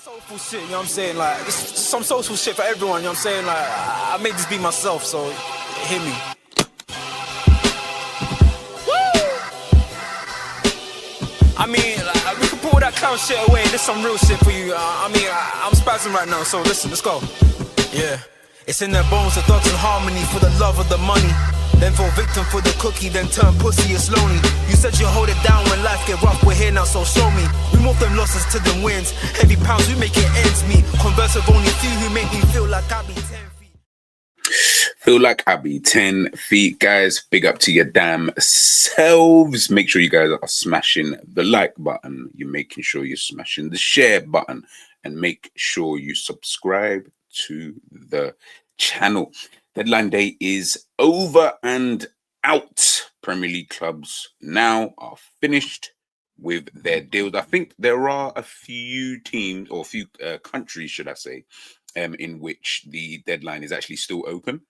Soulful shit, you know what I'm saying? Like, this some social shit for everyone, you know what I'm saying? Like, I made this beat myself, so hear me. I mean, like, we can put all that clown shit away. This some real shit for you. I'm spazzing right now, so listen, let's go. Yeah, it's in their bones, the thoughts in harmony for the love of the money. Then fall victim for the cookie, then turn pussy, it's lonely. You said you hold it down when life get rough, we're here now, so show me. We move them losses to them wins. Heavy pounds, we make it ends meet. Converse of only few who make me feel like I be 10 feet. Feel like I be 10 feet, guys. Big up to your damn selves. Make sure you guys are smashing the like button. You're making sure you're smashing the share button. And make sure you subscribe to the channel. Deadline day is over and out. Premier League clubs now are finished with their deals. I think there are a few teams, or a few countries, should I say, in which the deadline is actually still open.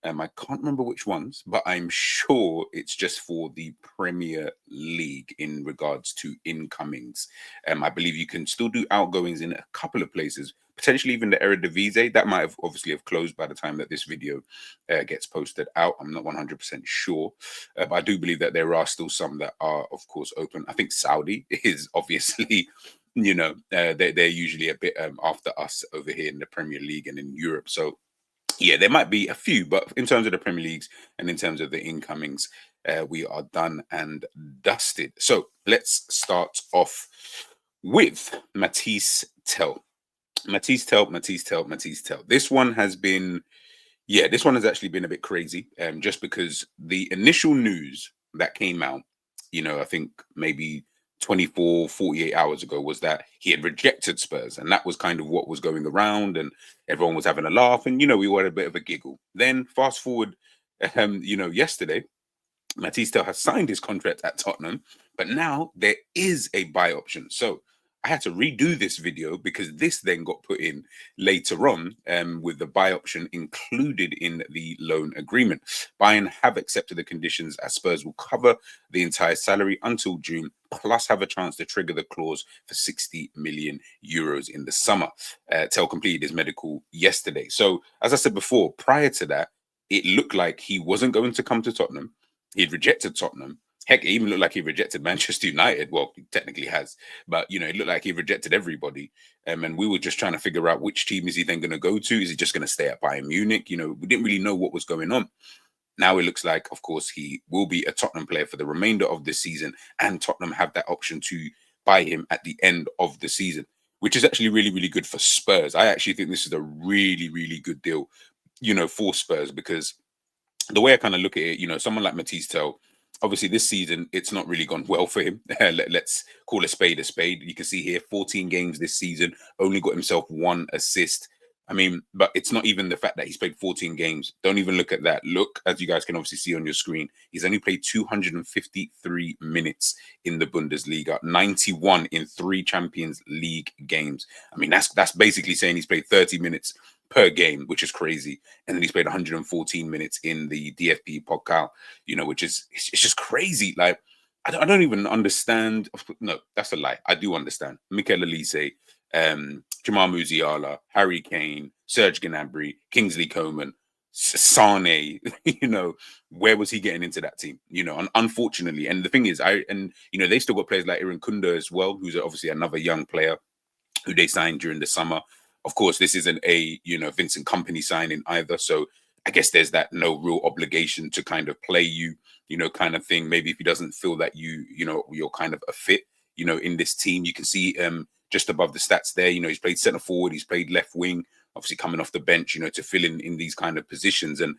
I can't remember which ones, but I'm sure it's just for the Premier League in regards to incomings. I believe you can still do outgoings in a couple of places, potentially even the ENDZ. That might have obviously have closed by the time that this video gets posted out. I'm not 100% sure, but I do believe that there are still some that are, of course, open. I think Saudi is obviously, you know, they're usually a bit after us over here in the Premier League and in Europe. So yeah, there might be a few, but in terms of the Premier Leagues and in terms of the incomings, we are done and dusted. So let's start off with Matisse Tel. Matisse Tel. This one has been, yeah, this one has actually been a bit crazy, just because the initial news that came out, you know, I think maybe 24, 48 hours ago, was that he had rejected Spurs. And that was kind of what was going around, and everyone was having a laugh, and, you know, we were a bit of a giggle. Then fast forward, you know, yesterday, Matisse Tel has signed his contract at Tottenham, but now there is a buy option. So I had to redo this video because this then got put in later on, with the buy option included in the loan agreement. Bayern have accepted the conditions, as Spurs will cover the entire salary until June, plus have a chance to trigger the clause for 60 million euros in the summer. Tel completed his medical yesterday. So as I said before, prior to that, it looked like he wasn't going to come to Tottenham. He'd rejected Tottenham. Heck, it even looked like he rejected Manchester United. Well, he technically has, but, you know, it looked like he rejected everybody. And we were just trying to figure out which team is he then going to go to. Is he just going to stay at Bayern Munich? You know, we didn't really know what was going on. Now it looks like, of course, he will be a Tottenham player for the remainder of the season, and Tottenham have that option to buy him at the end of the season, which is actually really, really good for Spurs. I actually think this is a really, really good deal, you know, for Spurs, because the way I kind of look at it, you know, someone like Matisse Tel, obviously this season, it's not really gone well for him. Let's call a spade a spade. You can see here, 14 games this season, only got himself 1 assist. I mean, but it's not even the fact that he's played 14 games. Don't even look at that. Look, as you guys can obviously see on your screen, he's only played 253 minutes in the Bundesliga, 91 in 3 Champions League games. I mean, that's basically saying he's played 30 minutes per game, which is crazy. And then he's played 114 minutes in the DFB Pokal, you know, which is, it's just crazy. Like, I don't even understand. No, that's a lie. I do understand. Mikel Olise, Jamal Musiala, Harry Kane, Serge Gnabry, Kingsley Coman, Sane, you know, where was he getting into that team? You know, unfortunately. And the thing is, you know, they still got players like Iran Kunda as well, who's obviously another young player who they signed during the summer. Of course, this isn't a, you know, Vincent Company signing either. So I guess there's that no real obligation to kind of play you, you know, kind of thing. Maybe if he doesn't feel that you know, you're kind of a fit, you know, in this team. You can see just above the stats there, you know, he's played centre forward, he's played left wing, obviously coming off the bench, you know, to fill in these kind of positions. And,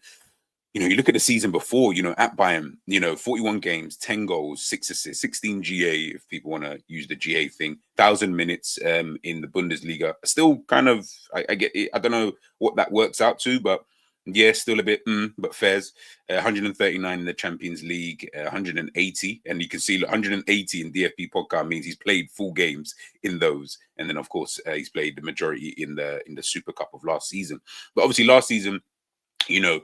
you know, you look at the season before, you know, at Bayern, you know, 41 games, 10 goals, 6 assists, 16 GA, if people want to use the GA thing, 1,000 minutes in the Bundesliga. Still kind of, I get it. I don't know what that works out to, but yeah, still a bit, but fairs. 139 in the Champions League, 180. And you can see 180 in DFB Pokal means he's played full games in those. And then, of course, he's played the majority in the Super Cup of last season. But obviously last season, you know,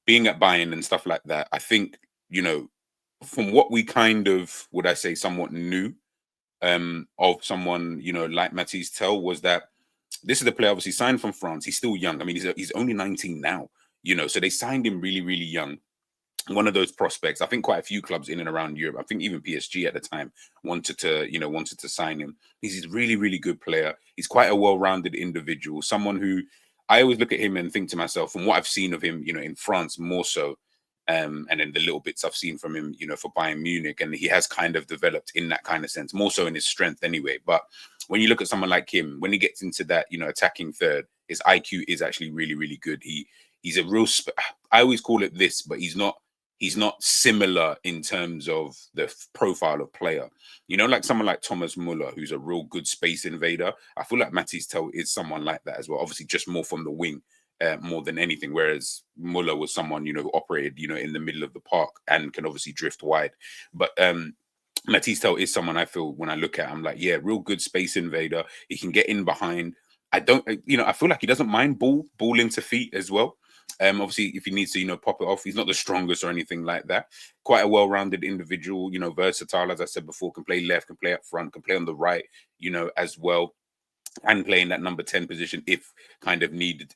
being at Bayern and stuff like that, I think, you know, from what we kind of, would I say, somewhat knew of someone, you know, like Mathys Tel was that this is the player obviously signed from France. He's still young. I mean, he's only 19 now, you know, so they signed him really, really young. One of those prospects. I think quite a few clubs in and around Europe, I think even PSG at the time wanted to sign him. He's a really, really good player. He's quite a well-rounded individual, someone who I always look at him and think to myself, from what I've seen of him, you know, in France more so, and then the little bits I've seen from him, you know, for Bayern Munich, and he has kind of developed in that kind of sense, more so in his strength anyway. But when you look at someone like him, when he gets into that, you know, attacking third, his IQ is actually really, really good. He's a real. I always call it this, but he's not. He's not similar in terms of the profile of player. You know, like someone like Thomas Muller, who's a real good space invader. I feel like Mathys Tel is someone like that as well. Obviously, just more from the wing, more than anything. Whereas Muller was someone, you know, who operated, you know, in the middle of the park and can obviously drift wide. But Mathys Tel is someone I feel when I look at, I'm like, yeah, real good space invader. He can get in behind. I don't, you know, I feel like he doesn't mind ball into feet as well. Obviously, if he needs to, you know, pop it off, he's not the strongest or anything like that. Quite a well-rounded individual, you know, versatile, as I said before, can play left, can play up front, can play on the right, you know, as well, and play in that number 10 position if kind of needed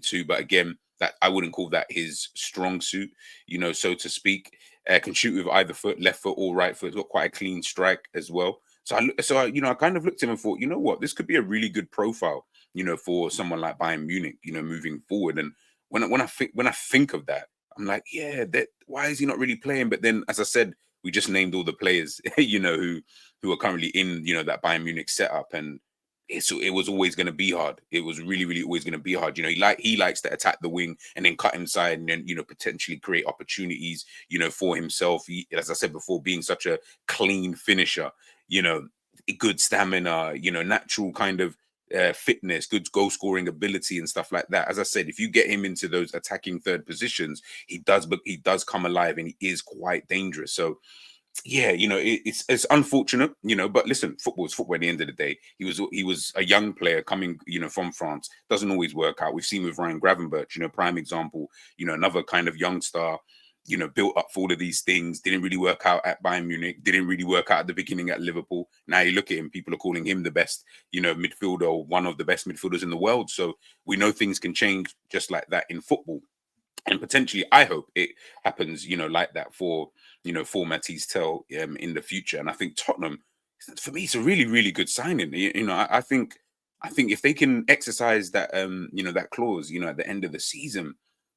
to. But again, that I wouldn't call that his strong suit, you know, so to speak. Can shoot with either foot, left foot or right foot. He's got quite a clean strike as well. You know, I kind of looked at him and thought, you know what, this could be a really good profile, you know, for someone like Bayern Munich, you know, moving forward. And when I think of that, I'm like, yeah, why is he not really playing? But then, as I said, we just named all the players, you know, who are currently in, you know, that Bayern Munich setup, and it was always going to be hard. It was really, really always going to be hard. You know, he likes to attack the wing and then cut inside and then, you know, potentially create opportunities, you know, for himself. As I said before, being such a clean finisher, you know, good stamina, you know, natural kind of fitness, good goal scoring ability and stuff like that. As I said, if you get him into those attacking third positions, he does come alive and he is quite dangerous. So yeah, you know, it's unfortunate, you know, but listen, football is football at the end of the day. He was a young player coming, you know, from France. Doesn't always work out. We've seen with Ryan Gravenberch, you know, prime example, you know, another kind of young star, you know, built up for all of these things, didn't really work out at Bayern Munich, didn't really work out at the beginning at Liverpool. Now you look at him, people are calling him the best, you know, midfielder, or one of the best midfielders in the world. So we know things can change just like that in football. And potentially, I hope it happens, you know, like that for, you know, for Mathys Tel in the future. And I think Tottenham, for me, it's a really, really good signing. You know, I think if they can exercise that, you know, that clause, you know, at the end of the season,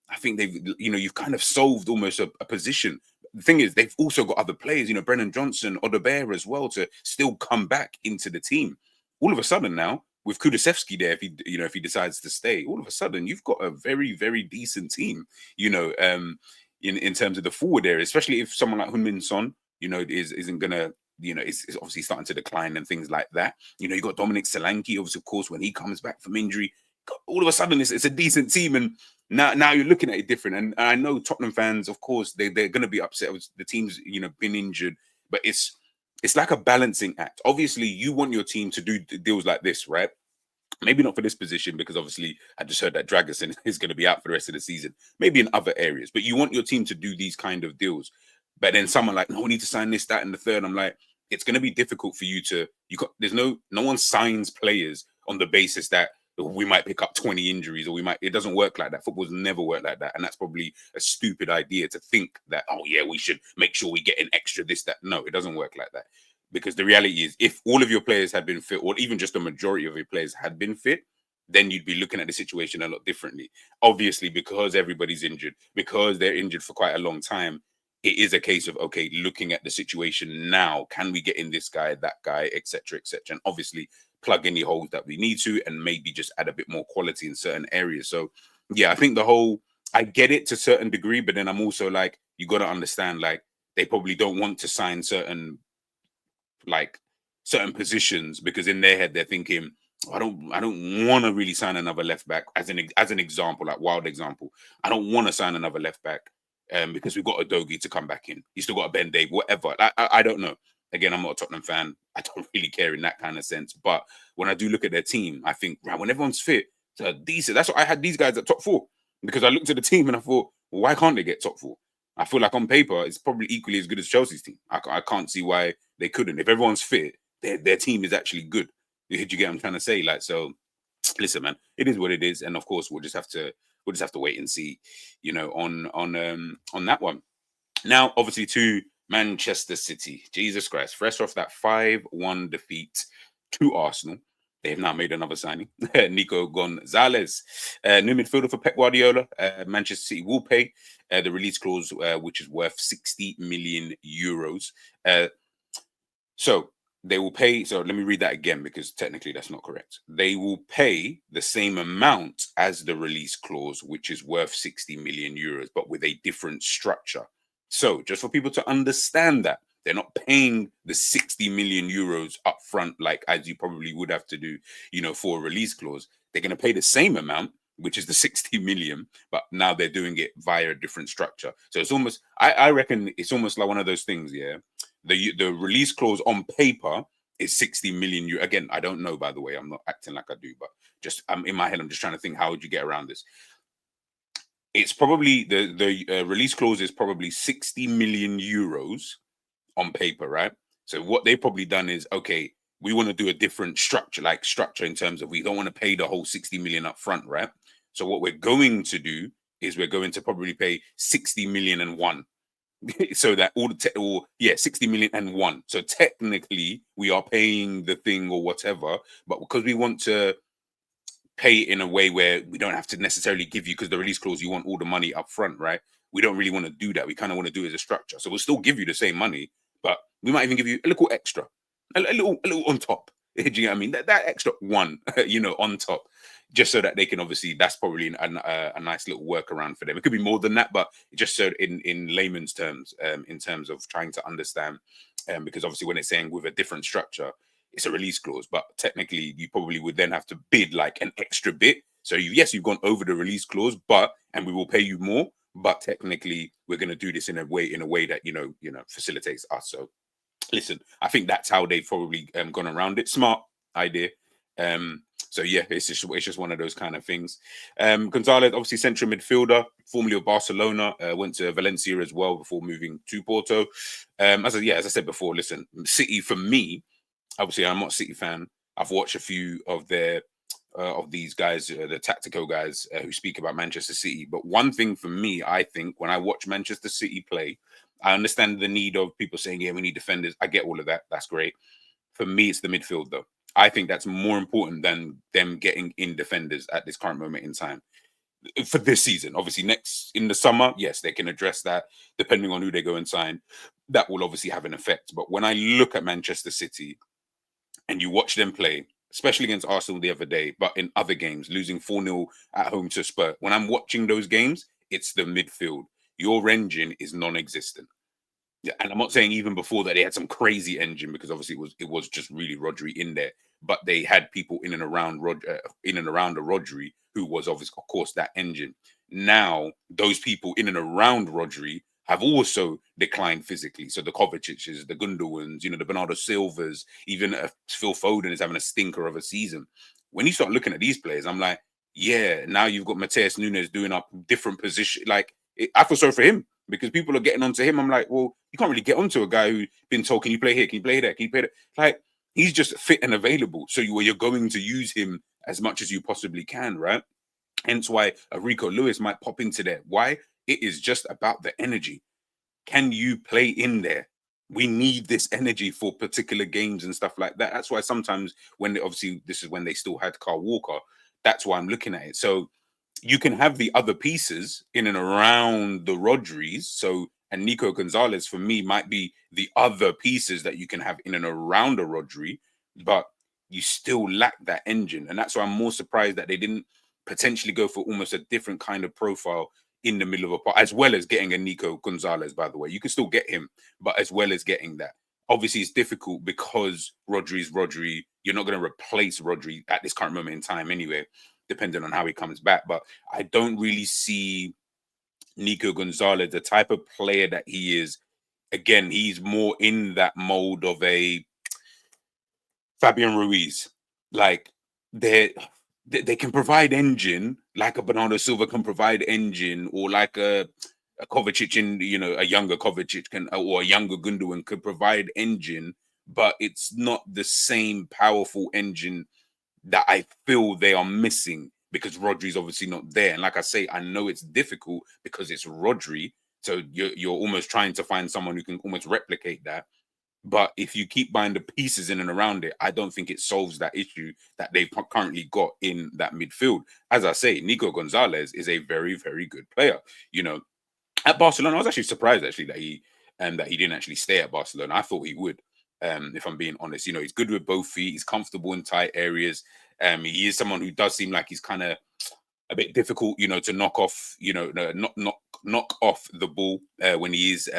I think you've kind of solved almost a position. The thing is, they've also got other players, you know, Brennan Johnson, Odebear as well, to still come back into the team. All of a sudden now, with 𝐒𝐿𝐷 there, if he decides to stay, all of a sudden you've got a very, very decent team, you know, in terms of the forward area, especially if someone like Heung-min Son, you know, isn't gonna, you know, is obviously starting to decline and things like that. You know, you got Dominic Solanke, obviously, of course, when he comes back from injury, all of a sudden it's a decent team, and now you're looking at it different. And I know Tottenham fans, of course, they're going to be upset with the team's, you know, been injured, but it's like a balancing act. Obviously, you want your team to do deals like this, right? Maybe not for this position, because obviously I just heard that Dragusin is going to be out for the rest of the season. Maybe in other areas, but you want your team to do these kind of deals. But then someone like, no, we need to sign this, that, and the third. I'm like, it's going to be difficult for you to. There's no one signs players on the basis that we might pick up 20 injuries, or we might. It doesn't work like that. Football's never worked like that, and that's probably a stupid idea to think that. Oh yeah, we should make sure we get an extra this, that. No, it doesn't work like that. Because the reality is, if all of your players had been fit, or even just the majority of your players had been fit, then you'd be looking at the situation a lot differently. Obviously, because everybody's injured, because they're injured for quite a long time, it is a case of, okay, looking at the situation now, can we get in this guy, that guy, etc., etc., and obviously plug any holes that we need to, and maybe just add a bit more quality in certain areas. So, yeah, I think I get it to a certain degree, but then I'm also like, you got to understand, like, they probably don't want to sign certain positions, because in their head they're thinking, I don't want to really sign another left back, as an example, like wild example. I don't want to sign another left back because we've got a Dogi to come back in. You still got a Ben Dave, whatever. I don't know. Again, I'm not a Tottenham fan. I don't really care in that kind of sense. But when I do look at their team, I think, right, when everyone's fit, it's decent. That's why I had these guys at top four, because I looked at the team and I thought, well, why can't they get top four? I feel like on paper, it's probably equally as good as Chelsea's team. I can't see why they couldn't. If everyone's fit, their team is actually good. Did you get what I'm trying to say? Like, so listen, man, it is what it is, and of course we'll just have to wait and see, on that one. Now, obviously, to Manchester City. Jesus Christ. Fresh off that 5-1 defeat to Arsenal, they have now made another signing. Nico Gonzalez, new midfielder for Pep Guardiola. Manchester City will pay the release clause, which is worth 60 million euros. So they will pay. So let me read that again, because technically that's not correct. They will pay the same amount as the release clause, which is worth 60 million euros, but with a different structure. So just for people to understand that, they're not paying the 60 million euros up front, like as you probably would have to do, for a release clause. They're going to pay the same amount, which is the 60 million, but now they're doing it via a different structure. So it's almost, I reckon it's almost like one of those things, yeah. The release clause on paper is 60 million euro. Again, I don't know, by the way. I'm not acting like I do, but just in my head, I'm just trying to think, how would you get around this? It's probably the release clause is probably 60 million euros on paper, right? So what they've probably done is, okay, we want to do a different structure in terms of, we don't want to pay the whole 60 million up front, right? So what we're going to do is we're going to probably pay 60 million and one. So that 60 million and one. So technically we are paying the thing or whatever, but because we want to pay it in a way where we don't have to necessarily give you, because the release clause, you want all the money up front, right? We don't really want to do that. We kind of want to do it as a structure. So we'll still give you the same money, but we might even give you a little extra, a little on top. Do you know what I mean? That extra one, on top, just so that they can, obviously, that's probably a nice little workaround for them. It could be more than that, but just so in layman's terms, in terms of trying to understand, because obviously when it's saying with a different structure, it's a release clause, but technically you probably would then have to bid like an extra bit. So you've gone over the release clause, and we will pay you more, but technically we're going to do this in a way that facilitates us. So listen, I think that's how they've probably gone around it. Smart idea. So yeah, it's just one of those kind of things. Gonzalez, obviously central midfielder, formerly of Barcelona, went to Valencia as well before moving to Porto. As I said before, listen, City, for me, obviously I'm not a City fan. I've watched a few of these guys, the tactical guys, who speak about Manchester City. But one thing for me, I think, when I watch Manchester City play, I understand the need of people saying, yeah, we need defenders. I get all of that. That's great. For me, it's the midfield, though. I think that's more important than them getting in defenders at this current moment in time for this season. Obviously, next in the summer, yes, they can address that depending on who they go and sign. That will obviously have an effect. But when I look at Manchester City and you watch them play, especially against Arsenal the other day, but in other games, losing 4-0 at home to Spurs, when I'm watching those games, it's the midfield. Your engine is non-existent. Yeah, and I'm not saying even before that they had some crazy engine, because obviously it was just really Rodri in there, but they had people in and around a Rodri who was obviously, of course, that engine. Now those people in and around Rodri have also declined physically. So the Kovacic's, the Gundogan's, the Bernardo Silvas, even Phil Foden is having a stinker of a season. When you start looking at these players, I'm like, yeah, now you've got Mateus Nunes doing up different position. Like, I feel sorry for him, because people are getting onto him. I'm like, well, you can't really get onto a guy who's been told, can you play here? Can you play there? Can you play there? Like, he's just fit and available. So you're going to use him as much as you possibly can, right? Hence why a Rico Lewis might pop into there. Why? It is just about the energy. Can you play in there? We need this energy for particular games and stuff like that. That's why sometimes this is when they still had Kyle Walker. That's why I'm looking at it. So you can have the other pieces in and around the Rodris. So, and Nico Gonzalez, for me, might be the other pieces that you can have in and around a Rodri, but you still lack that engine. And that's why I'm more surprised that they didn't potentially go for almost a different kind of profile in the middle of a part, as well as getting a Nico Gonzalez, by the way. You can still get him, but as well as getting that. Obviously, it's difficult because Rodri's Rodri. You're not going to replace Rodri at this current moment in time anyway, depending on how he comes back. But I don't really see Nico Gonzalez, the type of player that he is. Again, he's more in that mold of a Fabian Ruiz. Like, they can provide engine, like a Bernardo Silva can provide engine, or like a Kovacic, a younger Kovacic can, or a younger Gundogan could provide engine, but it's not the same powerful engine that I feel they are missing because Rodri's obviously not there. And like I say, I know it's difficult because it's Rodri. So you're almost trying to find someone who can almost replicate that. But if you keep buying the pieces in and around it, I don't think it solves that issue that they've currently got in that midfield. As I say, Nico Gonzalez is a very, very good player. You know, at Barcelona, I was actually surprised actually that he didn't actually stay at Barcelona. I thought he would. If I'm being honest, you know, he's good with both feet. He's comfortable in tight areas. He is someone who does seem like he's kind of a bit difficult, you know, to knock off, you know, knock off the ball when he is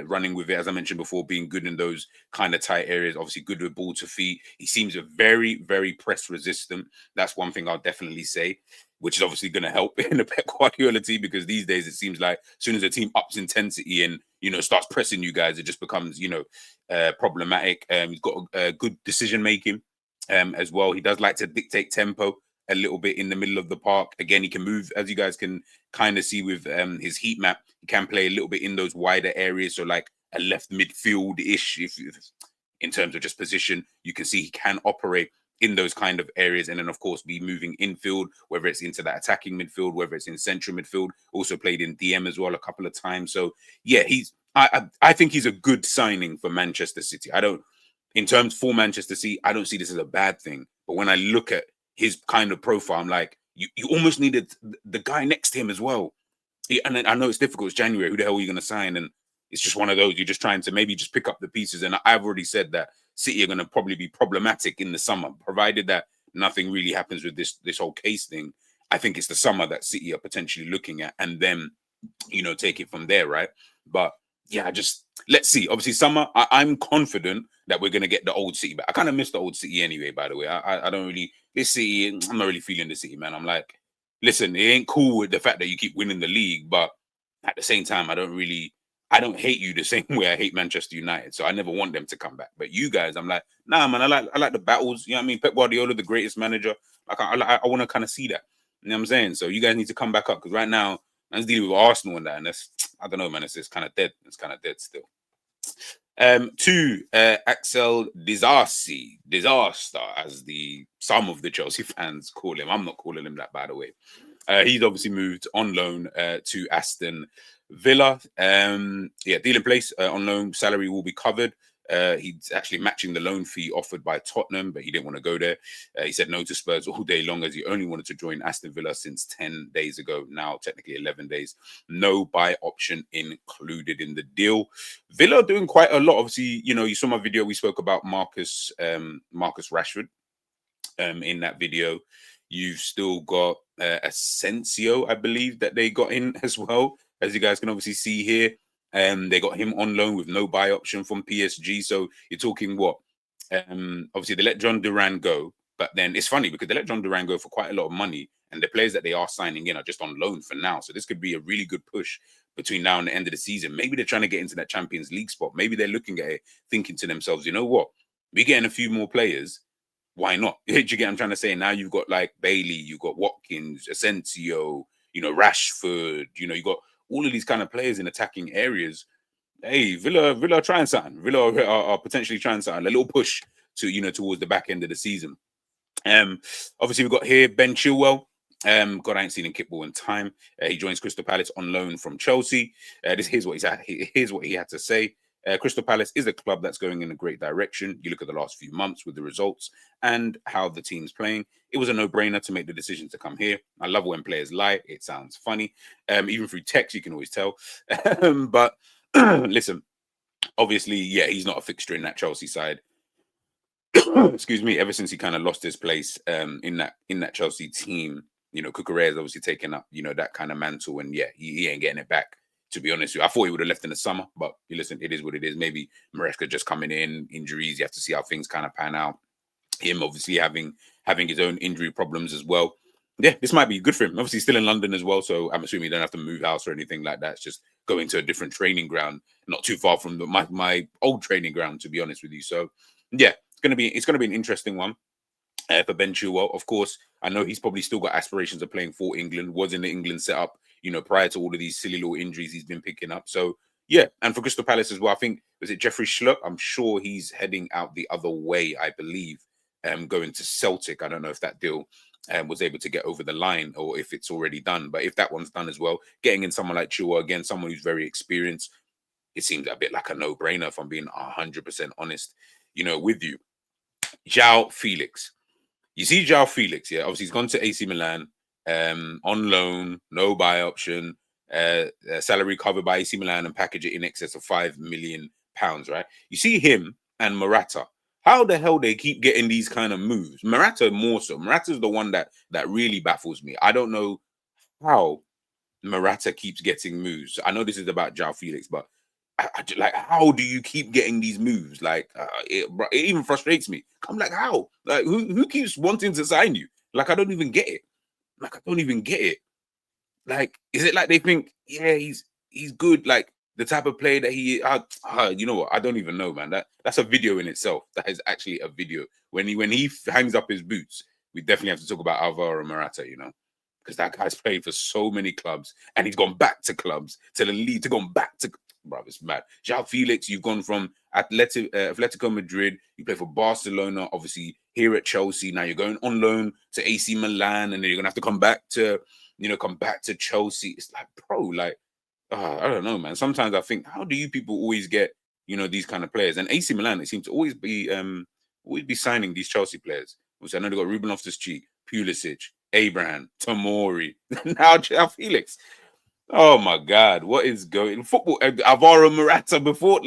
running with it. As I mentioned before, being good in those kind of tight areas. Obviously, good with ball to feet. He seems a very, very press resistant. That's one thing I'll definitely say, which is obviously going to help in the Pep Guardiola team because these days it seems like as soon as a team ups intensity and starts pressing you guys, it just becomes problematic. He's got good decision making as well. He does like to dictate tempo a little bit in the middle of the park. Again, he can move, as you guys can kind of see with his heat map. He can play a little bit in those wider areas, so like a left midfield-ish, if in terms of just position. You can see he can operate in those kind of areas, and then of course be moving infield, whether it's into that attacking midfield, whether it's in central midfield. Also played in DM as well a couple of times. So yeah, I think he's a good signing for Manchester City. In terms for Manchester City, I don't see this as a bad thing. But when I look at his kind of profile, I'm like, you almost needed the guy next to him as well. And I know it's difficult. It's January. Who the hell are you going to sign? And it's just one of those. You're just trying to maybe just pick up the pieces. And I've already said that City are going to probably be problematic in the summer, provided that nothing really happens with this whole case thing. I think it's the summer that City are potentially looking at, and then take it from there, right? But yeah, let's see. Obviously, summer. I'm confident that we're going to get the old City back. I kind of miss the old City anyway. By the way, I don't really this City. I'm not really feeling the City, man. I'm like, listen, it ain't cool with the fact that you keep winning the league, but at the same time, I don't hate you the same way I hate Manchester United. So I never want them to come back. But you guys, I'm like, nah, man. I like the battles. You know what I mean? Pep Guardiola, the greatest manager. Like I want to kind of see that. You know what I'm saying? So you guys need to come back up because right now man's dealing with Arsenal and that, and that's I don't know, man. It's kind of dead. It's kind of dead still. To Axel Disasi, disaster, as some of the Chelsea fans call him. I'm not calling him that, by the way. He's obviously moved on loan to Aston Villa. Deal in place on loan. Salary will be covered. He's actually matching the loan fee offered by Tottenham, but he didn't want to go there. He said no to Spurs all day long, as he only wanted to join Aston Villa since 10 days ago. Now, technically 11 days. No buy option included in the deal. Villa doing quite a lot. Obviously, you saw my video. We spoke about Marcus Rashford in that video. You've still got Asensio, I believe, that they got in as well, as you guys can obviously see here. They got him on loan with no buy option from PSG. So you're talking what? Obviously, they let John Duran go, but then it's funny because they let John Duran go for quite a lot of money, and the players that they are signing in are just on loan for now. So this could be a really good push between now and the end of the season. Maybe they're trying to get into that Champions League spot. Maybe they're looking at it, thinking to themselves, you know what? We're getting a few more players. Why not? Do you get what I'm trying to say? Now you've got like Bailey, you've got Watkins, Asensio, Rashford, you've got all of these kind of players in attacking areas. Hey, Villa are trying something. Villa are potentially trying something. A little push to towards the back end of the season. Obviously we've got here Ben Chilwell. God, I ain't seen him kick ball in time. He joins Crystal Palace on loan from Chelsea. Here's what he had to say. Crystal Palace is a club that's going in a great direction. You look at the last few months with the results and how the team's playing. It was a no-brainer to make the decision to come here. I love when players lie. It sounds funny. Even through text, you can always tell. But listen, obviously, yeah, he's not a fixture in that Chelsea side. Excuse me. Ever since he kind of lost his place in that Chelsea team, Cucurella has obviously taken up that kind of mantle, and yeah, he ain't getting it back. To be honest with you, I thought he would have left in the summer, but listen, it is what it is. Maybe Maresca just coming in, injuries. You have to see how things kind of pan out. Him obviously having his own injury problems as well. Yeah, this might be good for him. Obviously, he's still in London as well, so I'm assuming he don't have to move house or anything like that. It's just going to a different training ground, not too far from my old training ground, to be honest with you. So yeah, it's gonna be an interesting one. For Ben Chilwell, of course, I know he's probably still got aspirations of playing for England. Was in the England setup, prior to all of these silly little injuries he's been picking up. So Yeah, and for Crystal Palace as well, I think, was it Jeffrey Schlupp? I'm sure he's heading out the other way, I believe, going to Celtic. I don't know if that deal was able to get over the line or if it's already done. But if that one's done as well, getting in someone like Chilwell, again, someone who's very experienced, it seems a bit like a no-brainer, if I'm being 100% honest, with you. Joao Felix. You see Joao Felix, yeah? Obviously, he's gone to AC Milan on loan, no buy option, salary covered by AC Milan and package it in excess of £5 million, right? You see him and Morata. How the hell they keep getting these kind of moves? Morata more so. Morata's the one that really baffles me. I don't know how Morata keeps getting moves. I know this is about Joao Felix, but like, how do you keep getting these moves? Like, it even frustrates me. I'm like, how? Like, who keeps wanting to sign you? Like, I don't even get it. Like, I don't even get it. Like, is it like they think, yeah, he's good, like the type of player that he? You know what? I don't even know, man. That's a video in itself. That is actually a video. When he hangs up his boots, we definitely have to talk about Alvaro Morata, because that guy's played for so many clubs and he's gone back to clubs to the league, to gone back to. Bro, it's mad. Joao Felix, you've gone from Atletico Madrid, you play for Barcelona, obviously here at Chelsea. Now you're going on loan to AC Milan, and then you're gonna have to come back to Chelsea. It's like, bro, like, I don't know, man. Sometimes I think, how do you people always get, these kind of players? And AC Milan, it seems to always be signing these Chelsea players. Which I know they got Ruben Loftus-Cheek, Pulisic, Abraham, Tomori, now Joao Felix. Oh my God, what is going football? Alvaro Morata before,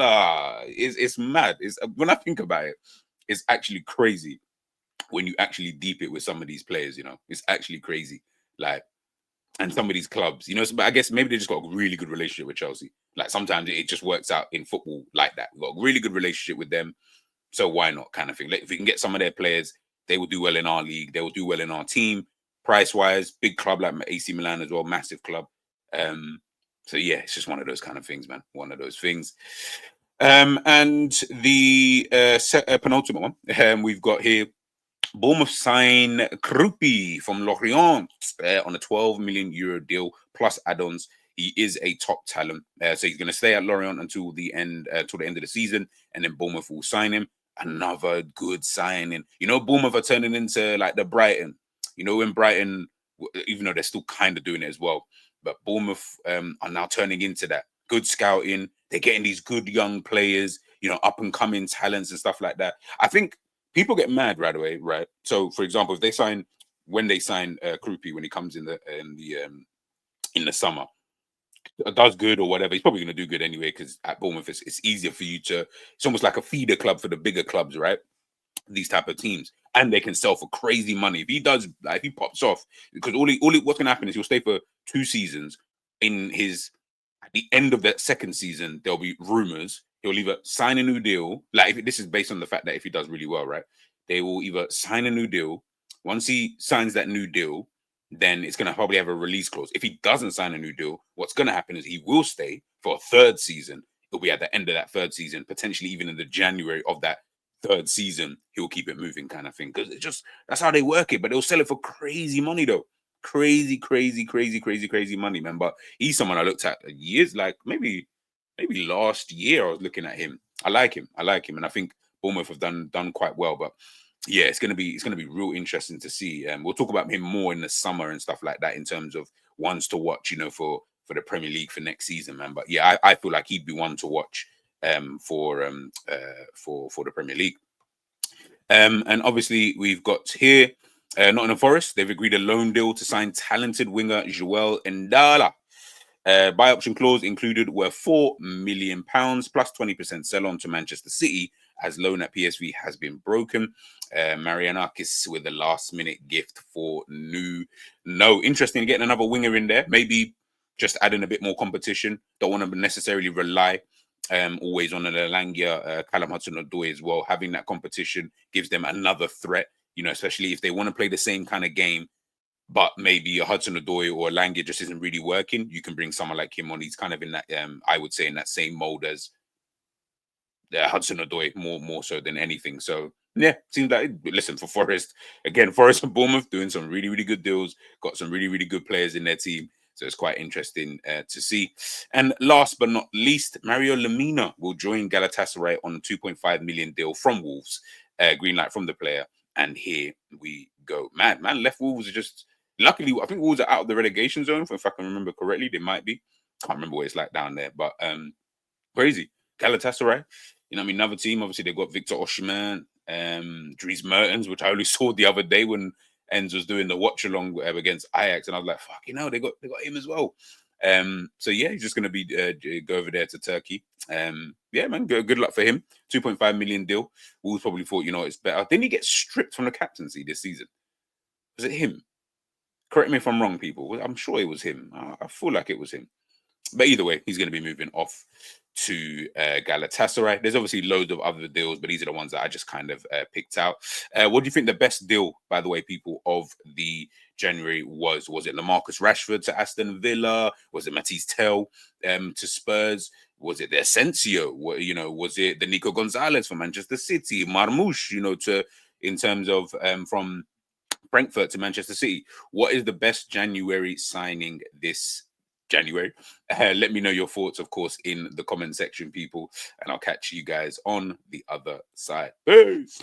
it's mad. It's, when I think about it, it's actually crazy when you actually deep it with some of these players. It's actually crazy. Like, and some of these clubs, but I guess maybe they just got a really good relationship with Chelsea. Like, sometimes it just works out in football like that. We've got a really good relationship with them, so why not, kind of thing. Like, if we can get some of their players, they will do well in our league. They will do well in our team. Price wise, big club like AC Milan as well, massive club. So yeah, it's just one of those kind of things, man. One of those things. And the penultimate one, we've got here, Bournemouth sign Kroupi from Lorient on a €12 million deal plus add-ons. He is a top talent, so he's going to stay at Lorient until the end of the season, and then Bournemouth will sign him. Another good signing. Bournemouth are turning into like the Brighton. When Brighton, even though they're still kind of doing it as well, but Bournemouth are now turning into that. Good scouting. They're getting these good young players, up and coming talents and stuff like that. I think people get mad right away, right? So, for example, if they sign Kroupi when he comes in the summer, does good or whatever, he's probably going to do good anyway, because at Bournemouth it's easier for you to. It's almost like a feeder club for the bigger clubs, right? These type of teams, and they can sell for crazy money if he does. Like, if he pops off, because what's going to happen is he'll stay for 2 seasons. At the end of that second season, there'll be rumors he'll either sign a new deal. Like, if this is based on the fact that if he does really well, right, they will either sign a new deal. Once he signs that new deal, then it's going to probably have a release clause. If he doesn't sign a new deal, what's going to happen is he will stay for a 3rd season. It'll be at the end of that 3rd season, potentially even in the January of that 3rd season, he'll keep it moving, kind of thing. Because that's how they work it. But they'll sell it for crazy money, though. Crazy money, man. But he's someone I looked at years, like maybe last year. I was looking at him. I like him, and I think Bournemouth have done quite well. But yeah, it's gonna be real interesting to see. We'll talk about him more in the summer and stuff like that in terms of ones to watch, for the Premier League for next season, man. But yeah, I feel like he'd be one to watch for the Premier League. And obviously we've got here Nottingham Forest. They've agreed a loan deal to sign talented winger Joao Ndala. Buy option clause included were £4 million plus 20% sell on to Manchester City, as loan at PSV has been broken. Marianakis with the last minute gift for No. Interesting getting another winger in there. Maybe just adding a bit more competition. Don't want to necessarily rely always on an Alangia, Callum Hudson-Odoi as well. Having that competition gives them another threat, especially if they want to play the same kind of game, but maybe a Hudson-Odoi or a Lange just isn't really working. You can bring someone like him on. He's kind of in that, I would say, in that same mold as Hudson-Odoi, more so than anything. So yeah, seems like, listen, for Forest, again, Forest and Bournemouth doing some really, really good deals, got some really, really good players in their team. So it's quite interesting to see. And last but not least, Mario Lemina will join Galatasaray on a 2.5 million deal from Wolves. Green light from the player. And here we go. Man left Wolves just... Luckily, I think Wolves are out of the relegation zone, if I can remember correctly. They might be. Can't remember what it's like down there. But crazy. Galatasaray, you know what I mean? Another team, obviously, they've got Victor Osimhen, Dries Mertens, which I only saw the other day when Enz was doing the watch along against Ajax, and I was like, "Fuck, you know, they got him as well." So yeah, he's just going to be go over there to Turkey. Yeah, man, good luck for him. 2.5 million deal. Wolves probably thought, you know, it's better. Didn't he get stripped from the captaincy this season? Was it him? Correct me if I'm wrong, people. I'm sure it was him. I feel like it was him. But either way, he's going to be moving off to Galatasaray. There's obviously loads of other deals, but these are the ones that I just kind of picked out. What do you think the best deal, by the way, people, of the January was? Was it LaMarcus Rashford to Aston Villa? Was it Matisse Tel to Spurs? Was it the Asensio? You know, was it the Nico Gonzalez from Manchester City? Marmoush, you know, in terms of from Frankfurt to Manchester City? What is the best January signing this January? Let me know your thoughts, of course, in the comment section, people, and I'll catch you guys on the other side. Peace.